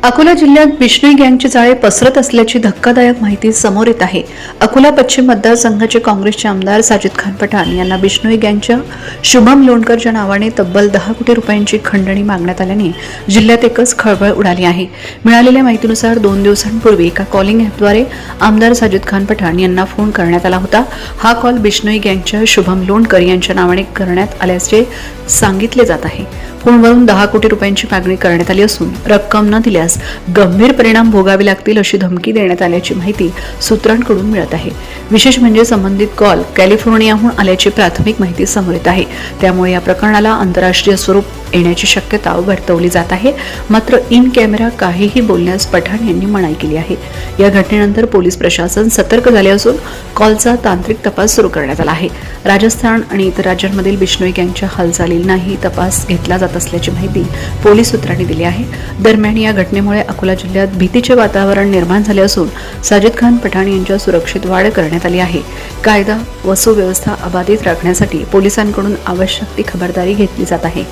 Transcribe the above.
अकोला जिल्ह्यात बिश्नोई गँगचे जाळे पसरत असल्याची धक्कादायक माहिती समोर येत आहे. अकोला पश्चिम मतदारसंघाचे काँग्रेसचे आमदार साजिद खान पठाण यांना बिश्नोई गँगच्या शुभम लोणकरच्या नावाने तब्बल 10 कोटी रुपयांची खंडणी मागण्यात आल्याने जिल्ह्यात एकच खळबळ उडाली आहे. मिळालेल्या माहितीनुसार 2 दिवसांपूर्वी एका कॉलिंग ॲपद्वारे आमदार साजिद खान पठाण यांना फोन करण्यात आला होता. हा कॉल बिश्नोई गँगच्या शुभम लोणकर यांच्या नावाने करण्यात आल्याचे सांगितले जात आहे. फोनवरून 10 कोटी रुपयांची मागणी करण्यात आली असून रक्कम न दिल्यास गंभीर परिणाम भोगावे लागतील अशी धमकी देण्यात आल्याची माहिती सूत्रांकडून मिळत आहे. विशेष म्हणजे संबंधित कॉल कॅलिफोर्नियाहून आल्याची प्राथमिक माहिती समोर येत आहे. त्यामुळे या प्रकरणाला आंतरराष्ट्रीय स्वरूप येण्याची शक्यता वर्तवली जात आहे. मात्र इन कॅमेरा काहीही बोलण्यास पठाण यांनी मनाई केली आहे. या घटनेनंतर पोलीस प्रशासन सतर्क झाले असून कॉलचा तांत्रिक तपास सुरू करण्यात आला आहे. राजस्थान आणि इतर राज्यांमधील बिश्नोई गँगच्या हालचालींनाही तपास घेतला जात असल्याची माहिती पोलीस सूत्रांनी दिली आहे. दरम्यान या घटनेमुळे अकोला जिल्ह्यात भीतीचे वातावरण निर्माण झाले असून साजिद खान पठाण यांच्या सुरक्षेत वाढ करण्यात आली आहे. कायदा व सुव्यवस्था अबाधित राखण्यासाठी पोलिसांकडून आवश्यक ती खबरदारी घेतली जात आहे.